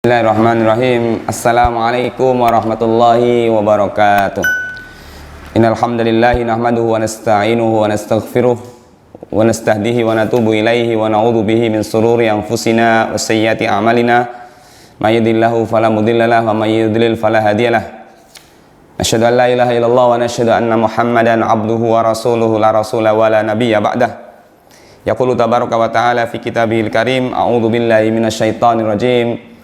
Bismillahirrahmanirrahim. Assalamualaikum warahmatullahi wabarakatuh. Innal hamdalillah nahmaduhu wa nasta'inuhu wa nastaghfiruh wa nastahdihi wa natubu ilaihi wa na'udzu bihi min shururi anfusina wa sayyiati a'malina. May yahdihillahu fala mudilla lahu wa may yudlil fala hadiyalah. Asyhadu an la ilaha illallah wa asyhadu anna Muhammadan abduhu wa rasuluhu la rasula wa la nabiyya ba'dah. Yaqulu tabaraka wa ta'ala fi kitabihil karim, a'udzu billahi minasyaitonir rajim.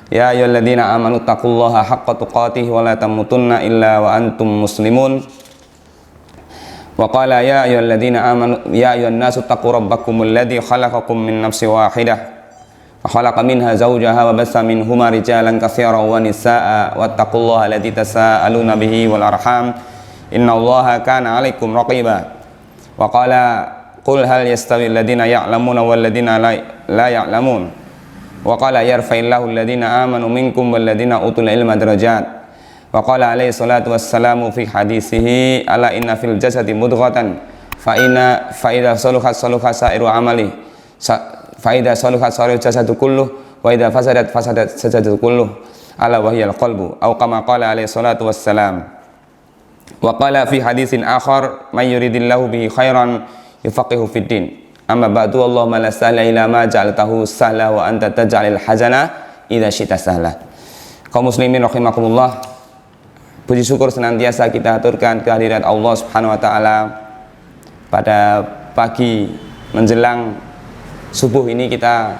Ya ayyuhalladzina amanu taqullaha haqqa tuqatih wa la tamutunna illa wa antum muslimun. Wa qala ya ayyuhalladzina amanu ya ayyuhan nasu taqu rabbakumul ladzi khalaqakum min nafsin wahidah wa khalaqa minha zawjaha wa bassa minhuma rijalan katsiran wa nisaa'a wattaqullaha alladzi tasaaluna bihi wal arham innallaha kana 'alaikum raqiba. Wa qala qul hal yastawil ladzina ya'lamuna wal ladzina la ya'lamun. Wa qala yarfa'illahu alladhina amanu minkum walladhina utul ilma darajat. Wa qala alaihi salatu wassalamu fi hadisihi ala inna fil jasadi mudghatan fa idza saluhat saluha sa'iru amali fa idza saluhat sa'iru jasadu kulluh wa idza fasadat jasadu kulluh ala wa hiyal qalbu aw kama qala alaihi salatu wassalam. Wa qala fi hadisin akhar may yuridillahu bihi khairan yufaqihu fid din. Amma ba'du, Allahumma la sahla ila ma ja'altahu sahla wa anta taj'alil hazana idza syi'ta sahla. Kaum muslimin rahimakumullah, puji syukur senantiasa kita aturkan kehadirat Allah Subhanahu wa taala pada pagi menjelang subuh ini. Kita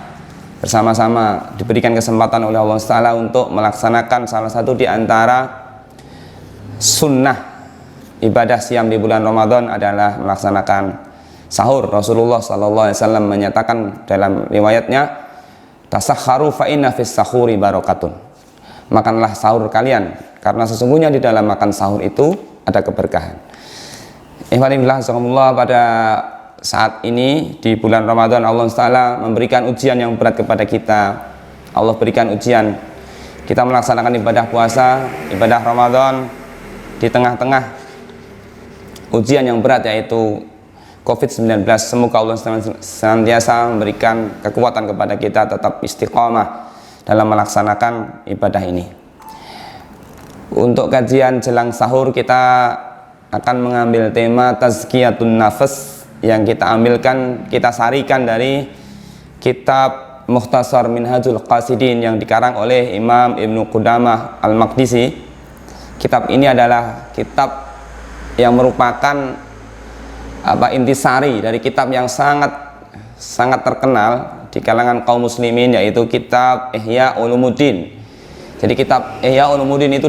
bersama-sama diberikan kesempatan oleh Allah Ta'ala untuk melaksanakan salah satu di antara sunnah ibadah siam di bulan Ramadan adalah melaksanakan sahur. Rasulullah SAW menyatakan dalam riwayatnya, tasakharu fa inna fis sahuri barakatun. Makanlah sahur kalian, karena sesungguhnya di dalam makan sahur itu ada keberkahan. Alhamdulillah, pada saat ini di bulan Ramadan Allah Ta'ala memberikan ujian yang berat kepada kita. Allah berikan ujian kita melaksanakan ibadah puasa, ibadah Ramadan di tengah-tengah ujian yang berat, yaitu COVID-19. Semoga Allah senantiasa memberikan kekuatan kepada kita tetap istiqomah dalam melaksanakan ibadah ini. Untuk kajian jelang sahur kita akan mengambil tema tazkiyatun nafas yang kita sarikan dari kitab Mukhtasar Minhajul Qasidin yang dikarang oleh Imam Ibnu Qudamah Al-Maqdisi. Kitab ini adalah kitab yang merupakan intisari dari kitab yang sangat terkenal di kalangan kaum muslimin, yaitu kitab Ihya Ulumuddin. Jadi kitab Ihya Ulumuddin itu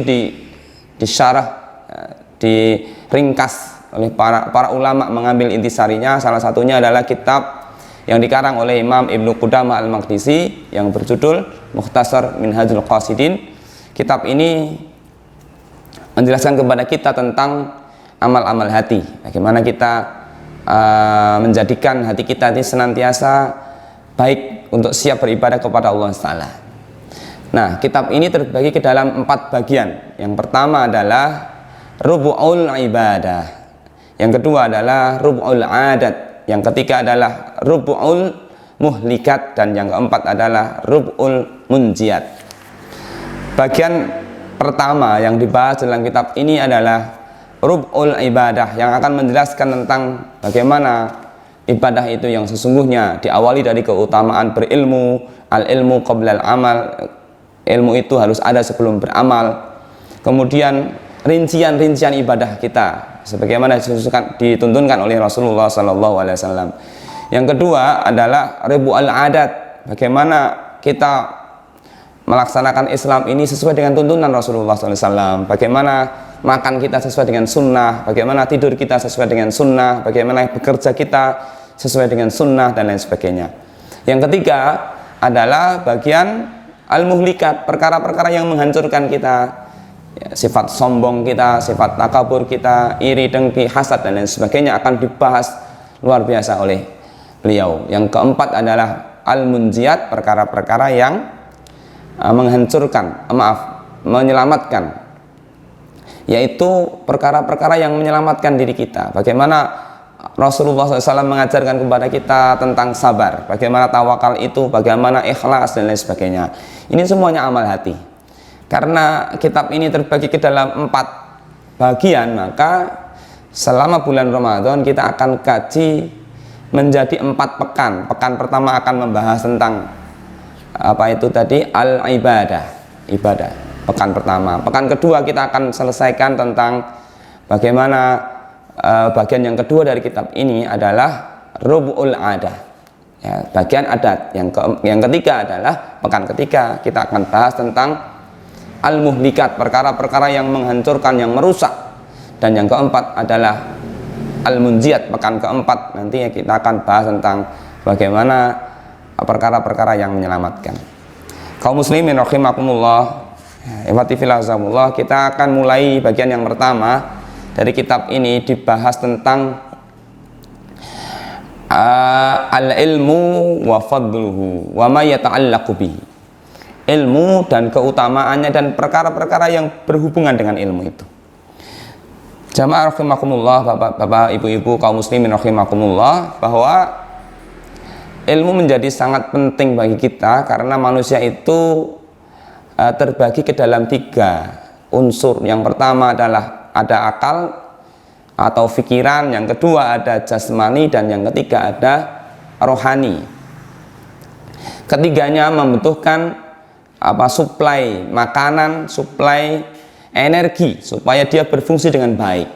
disyarah, diringkas oleh para ulama mengambil intisarinya. Salah satunya adalah kitab yang dikarang oleh Imam Ibnu Qudamah Al-Maqdisi yang berjudul Mukhtasar Minhajul Qasidin. Kitab ini menjelaskan kepada kita tentang amal-amal hati, bagaimana kita menjadikan hati kita ini senantiasa baik untuk siap beribadah kepada Allah Ta'ala. Nah, kitab ini terbagi ke dalam 4 bagian. Yang pertama adalah rubu'ul ibadah, yang kedua adalah rubu'ul adat, yang ketiga adalah rubu'ul muhlikat, dan yang keempat adalah rubu'ul munjiat. Bagian pertama yang dibahas dalam kitab ini adalah rub'ul ibadah, yang akan menjelaskan tentang bagaimana ibadah itu yang sesungguhnya, diawali dari keutamaan berilmu. Al-ilmu qablal amal, ilmu itu harus ada sebelum beramal. Kemudian rincian-rincian ibadah kita sebagaimana dituntunkan oleh Rasulullah SAW. Yang kedua adalah ribu'al adat, bagaimana kita melaksanakan Islam ini sesuai dengan tuntunan Rasulullah SAW, bagaimana makan kita sesuai dengan sunnah, bagaimana tidur kita sesuai dengan sunnah, bagaimana bekerja kita sesuai dengan sunnah, dan lain sebagainya. Yang ketiga adalah bagian al-muhlikat, perkara-perkara yang menghancurkan kita, ya, sifat sombong kita, sifat takabur kita, iri, dengki, hasad, dan lain sebagainya akan dibahas luar biasa oleh beliau. Yang keempat adalah al-munjiat, perkara-perkara yang menyelamatkan, yaitu perkara-perkara yang menyelamatkan diri kita. Bagaimana Rasulullah SAW mengajarkan kepada kita tentang sabar, bagaimana tawakal itu, bagaimana ikhlas dan lain sebagainya. Ini semuanya amal hati. Karena kitab ini terbagi ke dalam 4 bagian, maka selama bulan Ramadan kita akan kaji menjadi 4 pekan. Pekan pertama akan membahas tentang apa itu tadi, al-ibadah, ibadah. Pekan pertama. Pekan kedua kita akan selesaikan tentang bagaimana bagian yang kedua dari kitab ini adalah rubu'ul adah, ya, bagian adat. Yang ketiga adalah pekan ketiga kita akan bahas tentang al-muhlikat, perkara-perkara yang menghancurkan, yang merusak. Dan yang keempat adalah al-munjiat, pekan keempat nanti kita akan bahas tentang bagaimana perkara-perkara yang menyelamatkan. Kaum muslimin rahimakumullah, ihwati fillah, kita akan mulai bagian yang pertama dari kitab ini, dibahas tentang al-ilmu wa fadluhu wa ma yata'allaqu bihi. Ilmu dan keutamaannya dan perkara-perkara yang berhubungan dengan ilmu itu. Jamaah rahimakumullah, bapak-bapak, ibu-ibu, kaum muslimin rahimakumullah, bahwa ilmu menjadi sangat penting bagi kita karena manusia itu terbagi ke dalam 3 unsur. Yang pertama adalah ada akal atau pikiran, yang kedua ada jasmani, dan yang ketiga ada rohani. Ketiganya membutuhkan suplai makanan, suplai energi supaya dia berfungsi dengan baik.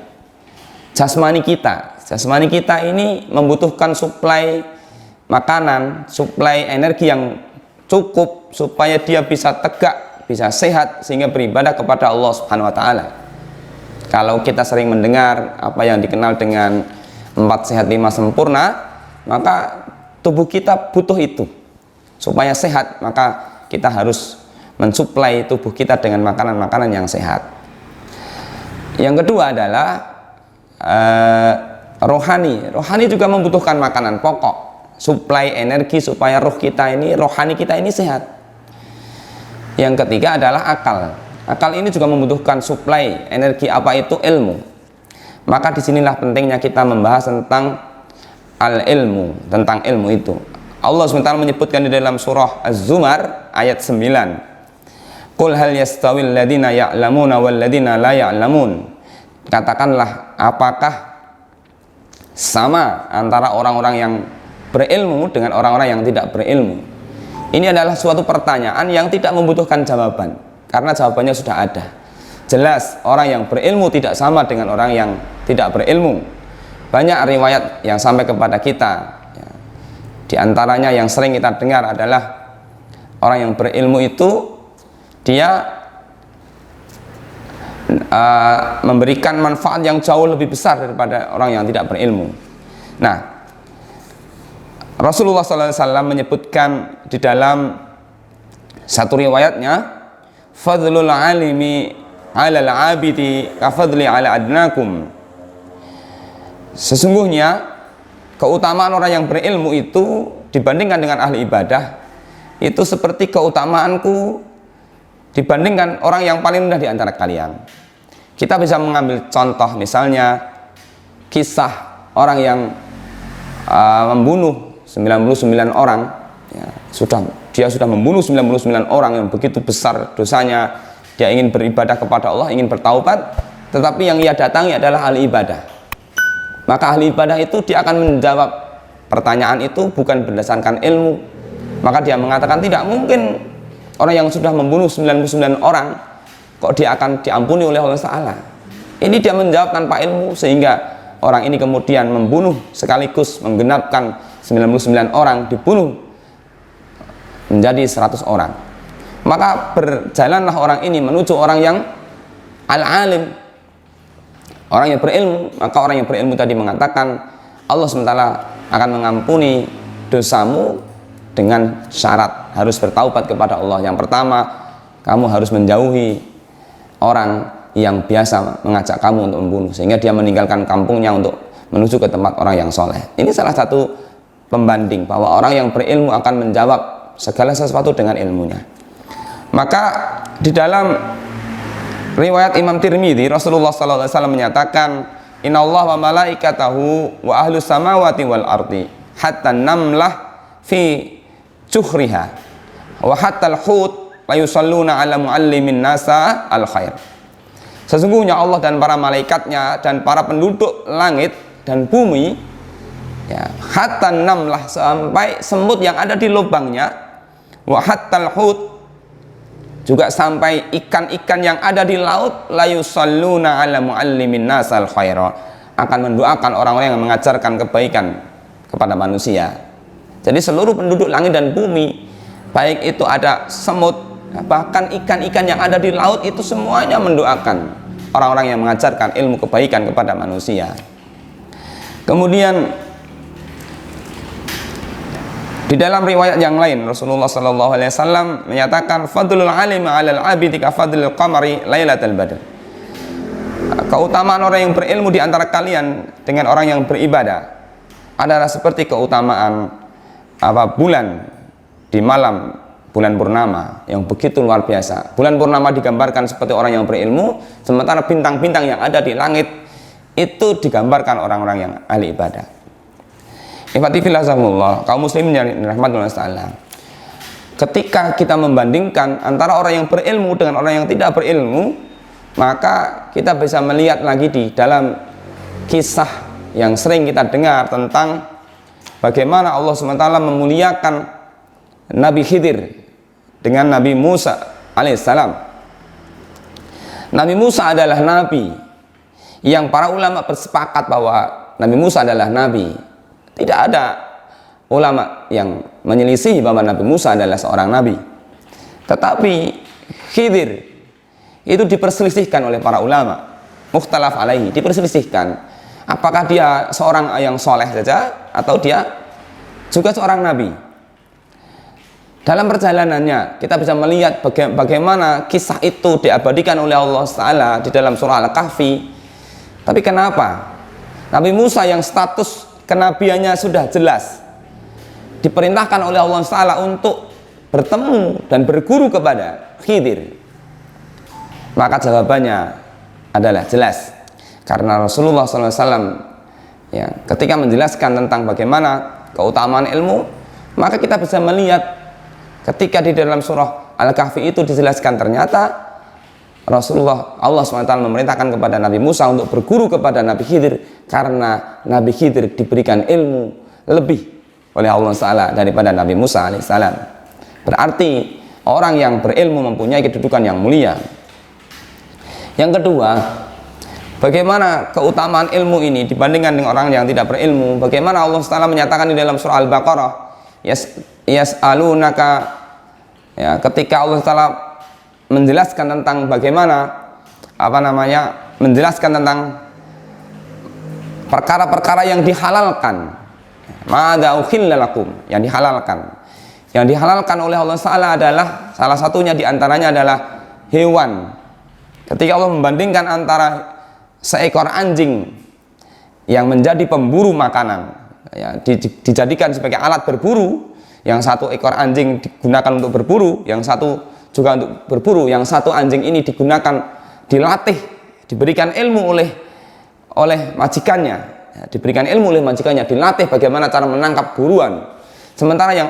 Jasmani kita ini membutuhkan suplai makanan, suplai energi yang cukup supaya dia bisa tegak, bisa sehat sehingga beribadah kepada Allah Subhanahu wa taala. Kalau kita sering mendengar apa yang dikenal dengan 4 sehat 5 sempurna, maka tubuh kita butuh itu. Supaya sehat, maka kita harus mensuplai tubuh kita dengan makanan-makanan yang sehat. Yang kedua adalah rohani. Rohani juga membutuhkan makanan pokok, suplai energi supaya rohani kita ini sehat. Yang ketiga adalah akal. Akal ini juga membutuhkan suplai energi, apa itu ilmu. Maka disinilah pentingnya kita membahas tentang al-ilmu, tentang ilmu itu. Allah SWT menyebutkan di dalam surah Az-Zumar ayat 9. Qul hal yastawil ladina ya'lamuna wal ladina la ya'lamun. Katakanlah, apakah sama antara orang-orang yang berilmu dengan orang-orang yang tidak berilmu? Ini adalah suatu pertanyaan yang tidak membutuhkan jawaban, karena jawabannya sudah ada. Jelas orang yang berilmu tidak sama dengan orang yang tidak berilmu. Banyak riwayat yang sampai kepada kita, ya. Di antaranya yang sering kita dengar adalah orang yang berilmu itu dia memberikan manfaat yang jauh lebih besar daripada orang yang tidak berilmu. Nah, Rasulullah SAW menyebutkan di dalam satu riwayatnya, fadlul alimi alal abidi kafadli ala adnakum. Sesungguhnya keutamaan orang yang berilmu itu dibandingkan dengan ahli ibadah itu seperti keutamaanku dibandingkan orang yang paling rendah di antara kalian. Kita bisa mengambil contoh, misalnya kisah orang yang membunuh 99 orang, ya, dia sudah membunuh 99 orang yang begitu besar dosanya. Dia ingin beribadah kepada Allah, ingin bertaubat, tetapi yang ia datangi adalah ahli ibadah. Maka ahli ibadah itu dia akan menjawab pertanyaan itu bukan berdasarkan ilmu. Maka dia mengatakan tidak mungkin orang yang sudah membunuh 99 orang kok dia akan diampuni oleh Allah Ta'ala. Ini dia menjawab tanpa ilmu, sehingga orang ini kemudian membunuh sekaligus menggenapkan 99 orang, dibunuh menjadi 100 orang. Maka berjalanlah orang ini menuju orang yang al-alim, orang yang berilmu. Maka orang yang berilmu tadi mengatakan Allah SWT akan mengampuni dosamu dengan syarat harus bertaubat kepada Allah. Yang pertama, kamu harus menjauhi orang yang biasa mengajak kamu untuk membunuh, sehingga dia meninggalkan kampungnya untuk menuju ke tempat orang yang soleh. Ini salah satu pembanding bahwa orang yang berilmu akan menjawab segala sesuatu dengan ilmunya. Maka di dalam riwayat Imam Tirmidzi, Rasulullah SAW menyatakan, innallaha wa malaikatahu wa ahlus samawati wal ardi hatta namlah fi juhriha wa hatta al-hut la yusalluna ala muallimin nasa al khair. Sesungguhnya Allah dan para malaikatnya dan para penduduk langit dan bumi, ya, hatta namlah, sampai semut yang ada di lubangnya, wa hatta al-hut, juga sampai ikan-ikan yang ada di laut, la yusalluna ala muallimin nasal khaira, akan mendoakan orang-orang yang mengajarkan kebaikan kepada manusia. Jadi seluruh penduduk langit dan bumi, baik itu ada semut, bahkan ikan-ikan yang ada di laut, itu semuanya mendoakan orang-orang yang mengajarkan ilmu kebaikan kepada manusia. Kemudian di dalam riwayat yang lain, Rasulullah SAW menyatakan fadlul alim 'alal 'abidi ka fadlil qamari lailatal badr. Keutamaan orang yang berilmu di antara kalian dengan orang yang beribadah adalah seperti keutamaan bulan di malam bulan purnama yang begitu luar biasa. Bulan purnama digambarkan seperti orang yang berilmu, sementara bintang-bintang yang ada di langit itu digambarkan orang-orang yang ahli ibadah. Ikhwatifillah, kaum muslimin yang rahmatullah ta'ala, ketika kita membandingkan antara orang yang berilmu dengan orang yang tidak berilmu, maka kita bisa melihat lagi di dalam kisah yang sering kita dengar tentang bagaimana Allah SWT memuliakan Nabi Khidir dengan Nabi Musa alaihissalam. Nabi Musa adalah nabi yang para ulama bersepakat bahwa Nabi Musa adalah nabi. Tidak ada ulama yang menyelisih bahwa Nabi Musa adalah seorang nabi. Tetapi Khidir itu diperselisihkan oleh para ulama, mukhtalaf alaihi, diperselisihkan apakah dia seorang yang soleh saja atau dia juga seorang nabi. Dalam perjalanannya kita bisa melihat bagaimana kisah itu diabadikan oleh Allah Ta'ala di dalam surah Al-Kahfi. Tapi kenapa Nabi Musa yang status kenabiannya sudah jelas diperintahkan oleh Allah Ta'ala untuk bertemu dan berguru kepada Khidir? Maka jawabannya adalah jelas, karena Rasulullah SAW ya, ketika menjelaskan tentang bagaimana keutamaan ilmu, maka kita bisa melihat ketika di dalam surah Al-Kahfi itu dijelaskan ternyata Allah SWT memerintahkan kepada Nabi Musa untuk berguru kepada Nabi Khidir, karena Nabi Khidir diberikan ilmu lebih oleh Allah SWT daripada Nabi Musa alaihissalam. Berarti orang yang berilmu mempunyai kedudukan yang mulia. Yang kedua, bagaimana keutamaan ilmu ini dibandingkan dengan orang yang tidak berilmu? Bagaimana Allah SWT menyatakan di dalam surah Al-Baqarah, yas'alunaka, ya, ketika Allah SWT menjelaskan tentang bagaimana menjelaskan tentang perkara-perkara yang dihalalkan, ma'adha ukhilla lakum, yang dihalalkan oleh Allah Ta'ala adalah salah satunya diantaranya adalah hewan. Ketika Allah membandingkan antara seekor anjing yang menjadi pemburu makanan, ya, dijadikan sebagai alat berburu, yang satu ekor anjing digunakan untuk berburu, yang satu juga untuk berburu, yang satu anjing ini digunakan, dilatih, diberikan ilmu oleh majikannya, ya, dilatih bagaimana cara menangkap buruan, sementara yang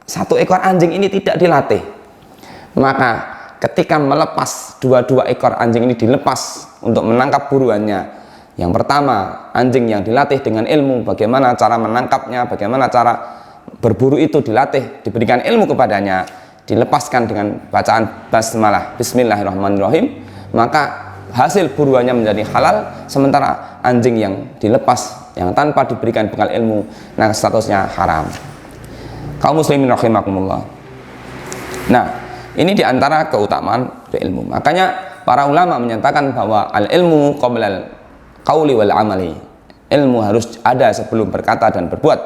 satu ekor anjing ini tidak dilatih. Maka ketika melepas dua ekor anjing ini dilepas untuk menangkap buruannya, yang pertama anjing yang dilatih dengan ilmu bagaimana cara menangkapnya, bagaimana cara berburu itu dilatih, diberikan ilmu kepadanya, dilepaskan dengan bacaan basmalah, bismillahirrahmanirrahim, maka hasil buruannya menjadi halal. Sementara anjing yang dilepas, yang tanpa diberikan bekal ilmu, nah statusnya haram. Kaum muslimin rahimakumullah. Nah, ini diantara keutamaan berilmu. Makanya para ulama menyatakan bahwa al-ilmu qoblal qauli wal amali. Ilmu harus ada sebelum berkata dan berbuat.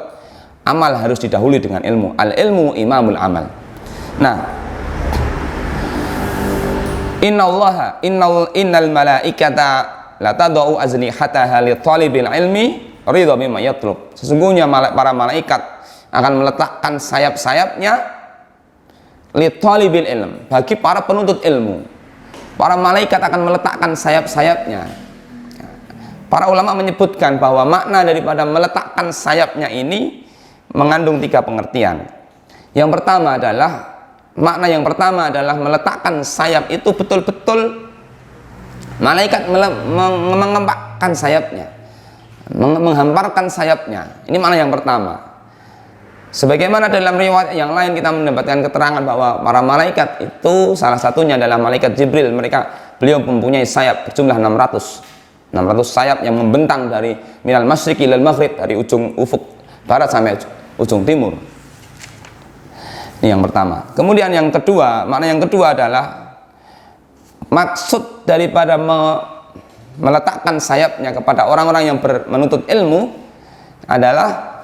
Amal harus didahului dengan ilmu. Al-ilmu imamul amal. Nah, innal malaikata la tadau ajnihataha li talibil ilmi ridha bima yatlub. Sesungguhnya para malaikat akan meletakkan sayap-sayapnya li talibil ilm, bagi para penuntut ilmu. Para malaikat akan meletakkan sayap-sayapnya Para ulama menyebutkan bahwa makna daripada meletakkan sayapnya ini mengandung 3 pengertian. Yang pertama adalah, makna yang pertama adalah meletakkan sayap itu betul-betul malaikat mengembangkan sayapnya, menghamparkan sayapnya. Ini makna yang pertama. Sebagaimana dalam riwayat yang lain kita mendapatkan keterangan bahwa para malaikat itu salah satunya adalah malaikat Jibril. Beliau mempunyai sayap berjumlah 600 sayap yang membentang dari minal masyriqi ilal maghrib, dari ujung ufuk barat sampai ujung timur. Ini yang pertama. Kemudian yang kedua, makna yang kedua adalah maksud daripada meletakkan sayapnya kepada orang-orang yang menuntut ilmu adalah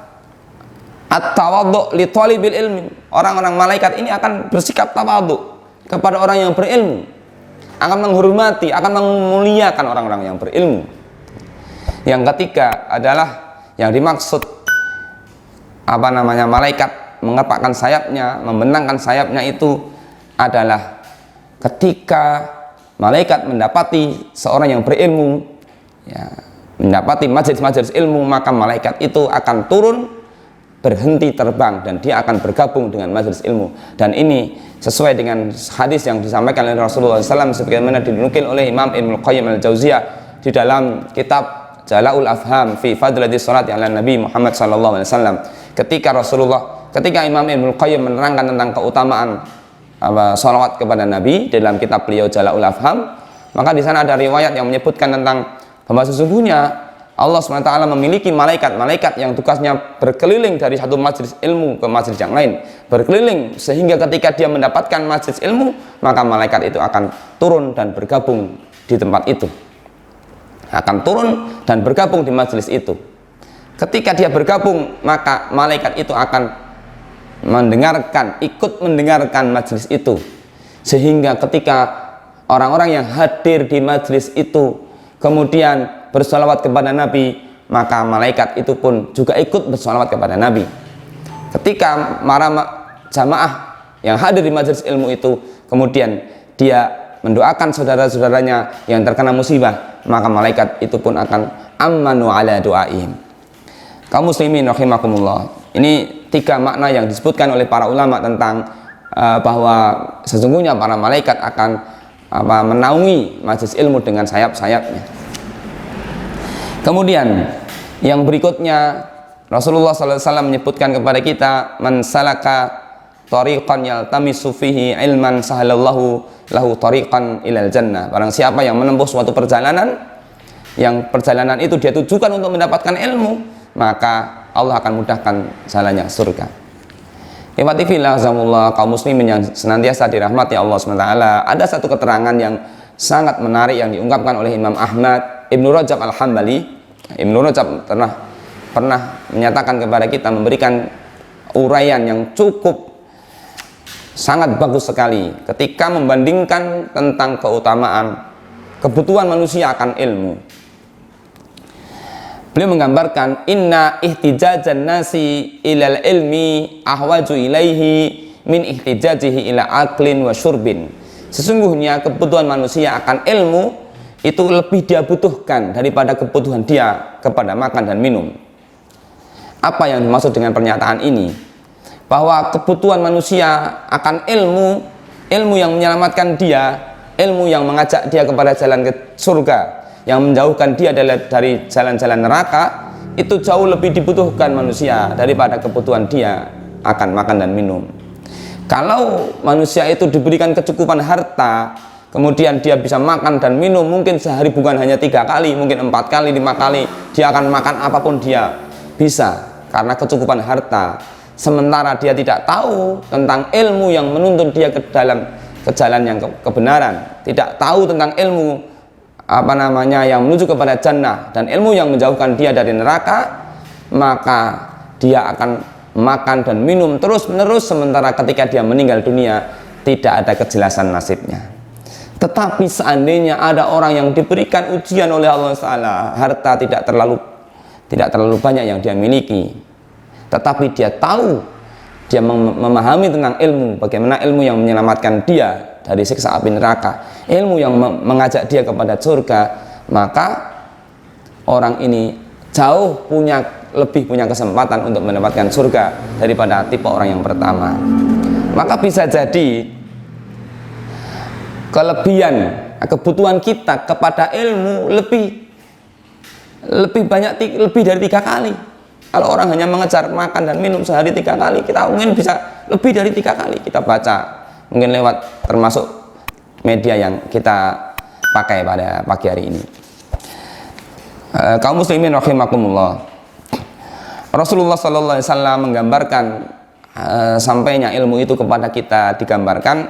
at-tawadhu li thalibil ilmi. Orang-orang malaikat ini akan bersikap tawadhu kepada orang yang berilmu, akan menghormati, akan memuliakan orang-orang yang berilmu. Yang ketiga adalah yang dimaksud malaikat mengepakkan sayapnya, membentangkan sayapnya itu adalah ketika malaikat mendapati seorang yang berilmu, ya, mendapati majelis-majelis ilmu, maka malaikat itu akan turun, berhenti terbang, dan dia akan bergabung dengan majelis ilmu. Dan ini sesuai dengan hadis yang disampaikan oleh Rasulullah SAW sebagaimana dinukil oleh Imam Ibnu Qayyim al-Jauziyah di dalam kitab Jala'ul Afham fi Fadlati Sholati ala Nabi Muhammad SAW. Ketika Imam Ibnu Qayyim menerangkan tentang keutamaan sholawat kepada Nabi dalam kitab beliau Jala'ul Afham, maka di sana ada riwayat yang menyebutkan tentang bahwa sesungguhnya Allah SWT memiliki malaikat yang tugasnya berkeliling dari satu majelis ilmu ke majelis yang lain, berkeliling sehingga ketika dia mendapatkan majelis ilmu, maka malaikat itu akan turun dan bergabung di tempat itu, akan turun dan bergabung di majelis itu. Ketika dia bergabung, maka malaikat itu akan ikut mendengarkan majelis itu, sehingga ketika orang-orang yang hadir di majelis itu kemudian bersolawat kepada Nabi, maka malaikat itu pun juga ikut bersolawat kepada Nabi. Ketika para jamaah yang hadir di majelis ilmu itu kemudian dia mendoakan saudara-saudaranya yang terkena musibah, maka malaikat itu pun akan ammanu ala du'aihim. Kaum muslimin rahimakumullah, ini 3 makna yang disebutkan oleh para ulama tentang bahwa sesungguhnya para malaikat akan menaungi majelis ilmu dengan sayap-sayapnya. Kemudian yang berikutnya Rasulullah SAW menyebutkan kepada kita, man salaka tariqan yaltamisu fihi ilman sahalallahu lahu tariqan ilal jannah. Barang siapa yang menempuh suatu perjalanan, yang perjalanan itu dia tujukan untuk mendapatkan ilmu, maka Allah akan mudahkan jalannya ke surga. Ikhwati fillah azamullah, kaum muslimin yang senantiasa dirahmati Allah SWT, ada satu keterangan yang sangat menarik yang diungkapkan oleh Imam Ahmad Ibnu Rajab Al-Hambali. Ibnu Rajab pernah menyatakan kepada kita, memberikan uraian yang cukup sangat bagus sekali ketika membandingkan tentang keutamaan kebutuhan manusia akan ilmu. Beliau menggambarkan, inna ihtijajan nasi ilal ilmi ahwaju ilaihi min ihtijajihi ila aklin wa syurbin. Sesungguhnya kebutuhan manusia akan ilmu itu lebih dia butuhkan daripada kebutuhan dia kepada makan dan minum. Apa yang dimaksud dengan pernyataan ini? Bahwa kebutuhan manusia akan ilmu yang menyelamatkan dia, ilmu yang mengajak dia kepada jalan ke surga, yang menjauhkan dia dari jalan-jalan neraka, itu jauh lebih dibutuhkan manusia daripada kebutuhan dia akan makan dan minum. Kalau manusia itu diberikan kecukupan harta, kemudian dia bisa makan dan minum mungkin sehari bukan hanya 3 kali, mungkin 4 kali, 5 kali, dia akan makan apapun dia bisa karena kecukupan harta. Sementara dia tidak tahu tentang ilmu yang menuntun dia ke jalan yang kebenaran, tidak tahu tentang ilmu yang menuju kepada jannah dan ilmu yang menjauhkan dia dari neraka, maka dia akan makan dan minum terus-menerus, sementara ketika dia meninggal dunia tidak ada kejelasan nasibnya. Tetapi seandainya ada orang yang diberikan ujian oleh Allah Ta'ala, harta tidak terlalu banyak yang dia miliki, tetapi dia tahu, dia memahami tentang ilmu, bagaimana ilmu yang menyelamatkan dia dari siksa api neraka, ilmu yang mengajak dia kepada surga, maka orang ini jauh lebih punya kesempatan untuk mendapatkan surga daripada tipe orang yang pertama. Maka bisa jadi kebutuhan kita kepada ilmu lebih banyak, lebih dari 3 kali. Kalau orang hanya mengejar makan dan minum sehari 3 kali, kita mungkin bisa lebih dari 3 kali kita baca, mungkin lewat termasuk media yang kita pakai pada pagi hari ini. Kaum muslimin rahimakumullah, Rasulullah sallallahu alaihi wasallam menggambarkan sampainya ilmu itu kepada kita digambarkan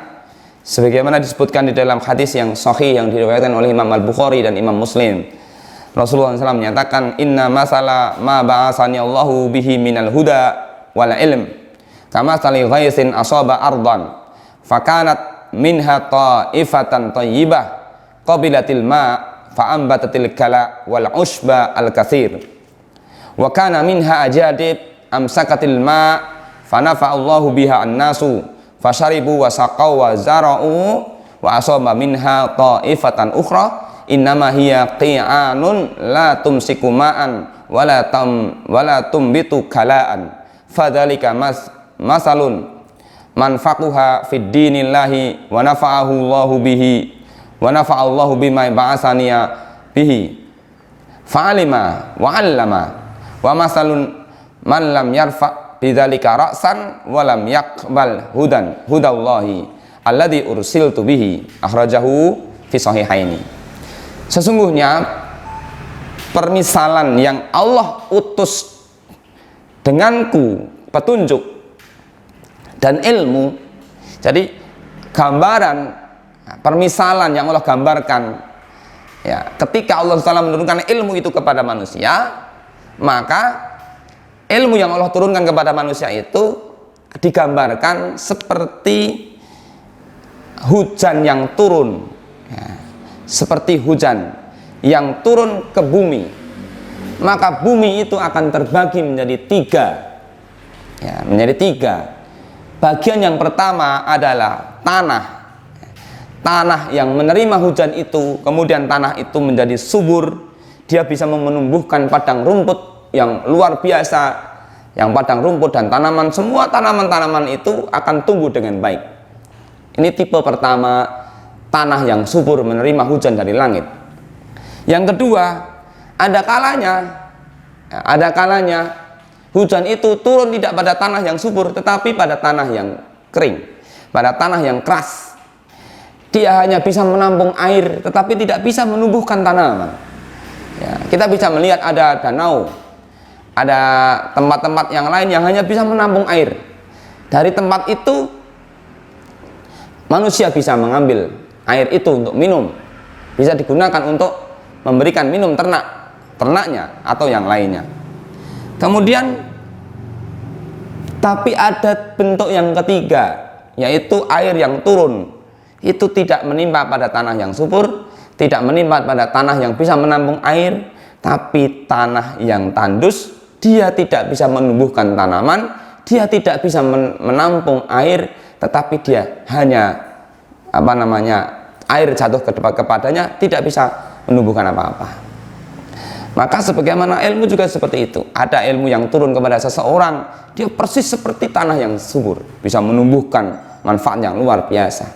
sebagaimana disebutkan di dalam hadis yang sahih yang diriwayatkan oleh Imam Al-Bukhari dan Imam Muslim. Rasulullah SAW menyatakan, inna masala ma ba'asani Allahu bihi minal huda wal ilm kama sali ghaisin asaba ardan fakanat minha ta'ifatan tayyibah qabilatil ma fa'ambatatil kala wal ushba al kathir wa kana minha ajadib amsakatil ma fanafa Allahu biha an-nasu fasharibu wa saqaw wa zara'u wa asaba minha ta'ifatan ukhra innama hiya qi'anun la tumsiku ma'an wala tumbitu kala'an fadzalika masalun man faquha fid dinillahi wa nafa'ahu Allahu bihi wa nafa'allahu bima ba'asaniya bihi fa'alima wa 'allama wa masalun man lam yarfa bidzalika ra'san wa lam yaqbal hudallahi alladzi ursiltu bihi akhrajahu fi sahihaini. Sesungguhnya permisalan yang Allah utus denganku petunjuk dan ilmu, jadi gambaran permisalan yang Allah gambarkan ya, ketika Allah SWT menurunkan ilmu itu kepada manusia, maka ilmu yang Allah turunkan kepada manusia itu digambarkan seperti hujan yang turun ya, seperti hujan yang turun ke bumi, maka bumi itu akan terbagi menjadi 3 ya, menjadi 3. Bagian yang pertama adalah tanah yang menerima hujan itu, kemudian tanah itu menjadi subur, dia bisa menumbuhkan padang rumput yang luar biasa, yang padang rumput dan tanaman, semua tanaman-tanaman itu akan tumbuh dengan baik. Ini tipe pertama, tanah yang subur menerima hujan dari langit. Yang kedua, ada kalanya hujan itu turun tidak pada tanah yang subur, tetapi pada tanah yang kering, pada tanah yang keras. Dia hanya bisa menampung air, tetapi tidak bisa menumbuhkan tanaman ya, kita bisa melihat ada danau, ada tempat-tempat yang lain yang hanya bisa menampung air. Dari tempat itu manusia bisa mengambil air itu untuk minum, bisa digunakan untuk memberikan minum ternaknya atau yang lainnya. Kemudian tapi ada bentuk yang ketiga, yaitu air yang turun itu tidak menimpa pada tanah yang subur, tidak menimpa pada tanah yang bisa menampung air, tapi tanah yang tandus. Dia tidak bisa menumbuhkan tanaman, dia tidak bisa menampung air, tetapi dia hanya air jatuh kepadanya, tidak bisa menumbuhkan apa-apa. Maka sebagaimana ilmu juga seperti itu. Ada ilmu yang turun kepada seseorang, dia persis seperti tanah yang subur, bisa menumbuhkan manfaat yang luar biasa.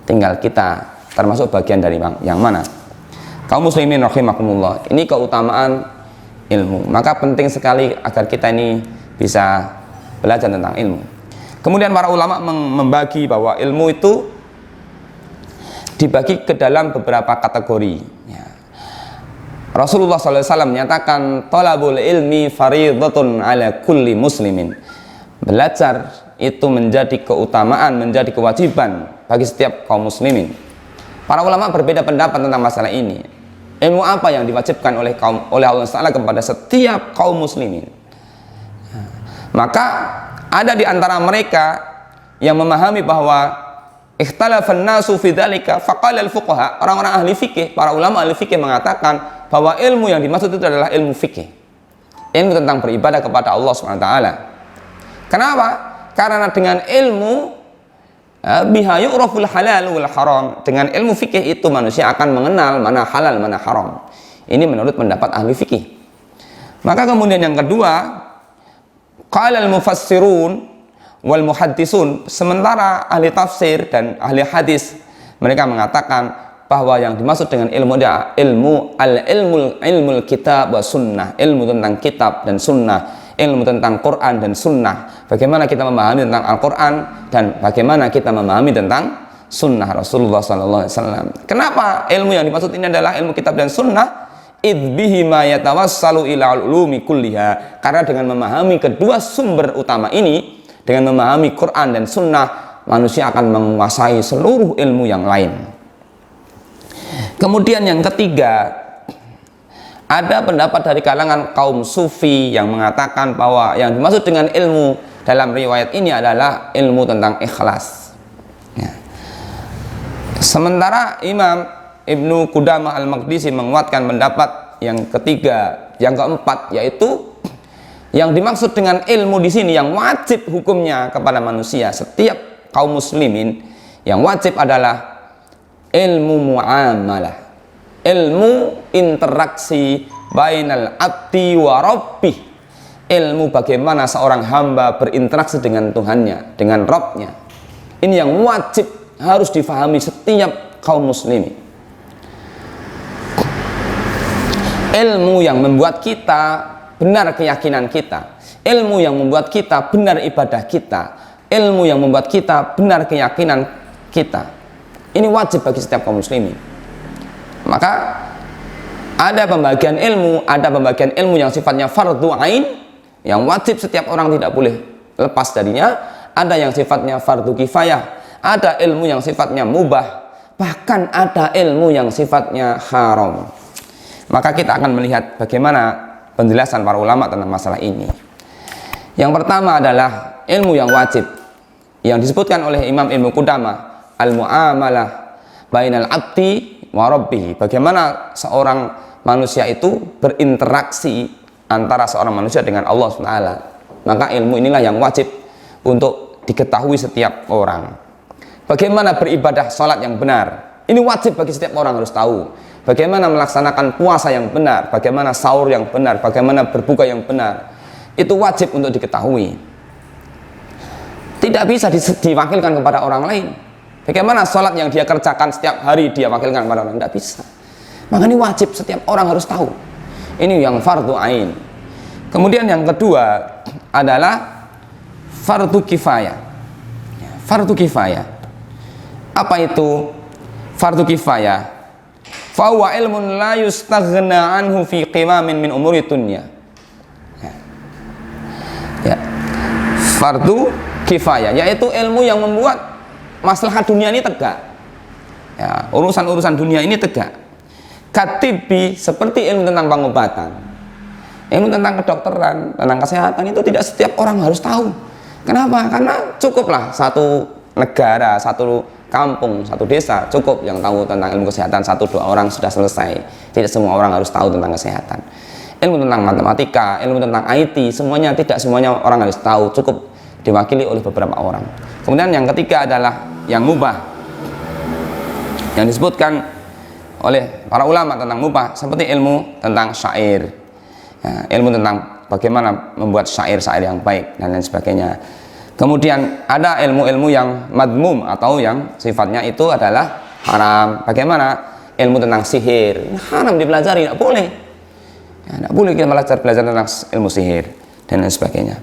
Tinggal kita termasuk bagian dari yang mana. Kaum muslimin rahimakumullah, ini keutamaan ilmu. Maka penting sekali agar kita ini bisa belajar tentang ilmu. Kemudian para ulama membagi bahwa ilmu itu dibagi ke dalam beberapa kategori ya. Rasulullah SAW menyatakan thalabul ilmi faridatun ala kulli muslimin. Belajar itu menjadi keutamaan, menjadi kewajiban bagi setiap kaum muslimin. Para ulama berbeda pendapat tentang masalah ini. Ilmu apa yang diwajibkan oleh Allah SWT kepada setiap kaum muslimin. Maka ada di antara mereka yang memahami bahwa ikhtalafan nasu fi dzalika faqala al-fuqaha, orang-orang ahli fikih, para ulama ahli fikih mengatakan bahwa ilmu yang dimaksud itu adalah ilmu fikih, ilmu tentang beribadah kepada Allah SWT. Kenapa? Karena dengan ilmu biha yu'raful halal wal haram, dengan ilmu fikih itu manusia akan mengenal mana halal mana haram. Ini menurut pendapat ahli fikih. Maka kemudian yang kedua, qala al-mufassirun wal muhaddisun, sementara ahli tafsir dan ahli hadis mereka mengatakan bahwa yang dimaksud dengan ilmu adalah ilmul kitab wa sunnah, ilmu tentang kitab dan sunnah, ilmu tentang Quran dan sunnah. Bagaimana kita memahami tentang Al-Quran dan bagaimana kita memahami tentang sunnah Rasulullah SAW. Kenapa ilmu yang dimaksud ini adalah ilmu kitab dan sunnah? Idh bihima yatawassalu ila ulumi kulliha. Karena dengan memahami kedua sumber utama ini, dengan memahami Quran dan sunnah, manusia akan menguasai seluruh ilmu yang lain. Kemudian yang ketiga, ada pendapat dari kalangan kaum sufi yang mengatakan bahwa yang dimaksud dengan ilmu dalam riwayat ini adalah ilmu tentang ikhlas. Ya. Sementara Imam Ibnu Qudamah Al-Maqdisi menguatkan pendapat yang ketiga, yang keempat, yaitu yang dimaksud dengan ilmu di sini yang wajib hukumnya kepada manusia, setiap kaum muslimin, yang wajib adalah ilmu muamalah, ilmu interaksi bainal abdi wa rabbih, ilmu bagaimana seorang hamba berinteraksi dengan Tuhannya, dengan Rabbnya. Ini yang wajib harus difahami setiap kaum muslimin. Ilmu yang membuat kita benar keyakinan kita, ilmu yang membuat kita benar ibadah kita, ilmu yang membuat kita benar keyakinan kita. Ini wajib bagi setiap kaum muslimin. Maka ada pembagian ilmu yang sifatnya fardhu ain, yang wajib setiap orang tidak boleh lepas darinya. Ada yang sifatnya fardhu kifayah, ada ilmu yang sifatnya mubah, bahkan ada ilmu yang sifatnya haram. Maka kita akan melihat bagaimana penjelasan para ulama tentang masalah ini. Yang pertama adalah ilmu yang wajib yang disebutkan oleh Imam Ibnu Qudamah, al-muamalah bainal abdi wa rabbih. Bagaimana seorang manusia itu berinteraksi antara seorang manusia dengan Allah SWT. Maka ilmu inilah yang wajib untuk diketahui setiap orang. Bagaimana beribadah salat yang benar, ini wajib bagi setiap orang harus tahu. Bagaimana melaksanakan puasa yang benar, bagaimana sahur yang benar, bagaimana berbuka yang benar, itu wajib untuk diketahui. Tidak bisa diwakilkan kepada orang lain. Bagaimana sholat yang dia kerjakan setiap hari dia wakilkan kepada orang lain, tidak bisa. Maka ini wajib, setiap orang harus tahu. Ini yang fardhu ain. Kemudian yang kedua adalah fardhu kifayah. Fardhu kifayah. Apa itu fardhu kifayah? Fahuwa ilmun la yustaghna anhu fi qimamin min umuri dunya. Ya. Fardhu kifayah, yaitu ilmu yang membuat masalah dunia ini tegak. Ya, urusan-urusan dunia ini tegak. Katibi, seperti ilmu tentang pengobatan, ilmu tentang kedokteran, tentang kesehatan, itu tidak setiap orang harus tahu. Kenapa? Karena cukuplah satu negara, satu kampung, satu desa cukup yang tahu tentang ilmu kesehatan, 1-2 orang sudah selesai. Tidak semua orang harus tahu tentang kesehatan. Ilmu tentang matematika, ilmu tentang IT, semuanya tidak semuanya orang harus tahu, cukup diwakili oleh beberapa orang. Kemudian yang ketiga adalah yang mubah, yang disebutkan oleh para ulama tentang mubah, seperti ilmu tentang syair, ya, ilmu tentang bagaimana membuat syair-syair yang baik dan lain sebagainya. Kemudian ada ilmu-ilmu yang madmum atau yang sifatnya itu adalah haram. Bagaimana ilmu tentang sihir, ini haram dipelajari, tidak boleh. Ya, tidak boleh kita belajar tentang ilmu sihir dan lain sebagainya.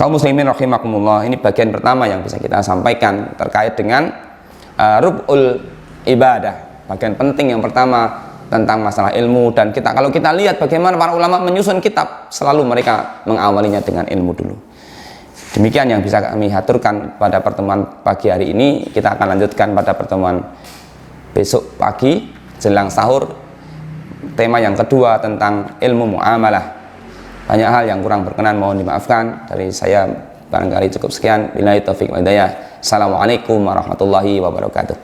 Kaum muslimin rahimakumullah, ini bagian pertama yang bisa kita sampaikan terkait dengan rub'ul ibadah. Bagian penting yang pertama tentang masalah ilmu, dan kalau kita lihat bagaimana para ulama menyusun kitab, selalu mereka mengawalinya dengan ilmu dulu. Demikian yang bisa kami aturkan pada pertemuan pagi hari ini. Kita akan lanjutkan pada pertemuan besok pagi jelang sahur. Tema yang kedua tentang ilmu muamalah. Banyak hal yang kurang berkenan mohon dimaafkan. Dari saya barangkali cukup sekian. Billahi taufiq wal hidayah. Assalamualaikum warahmatullahi wabarakatuh.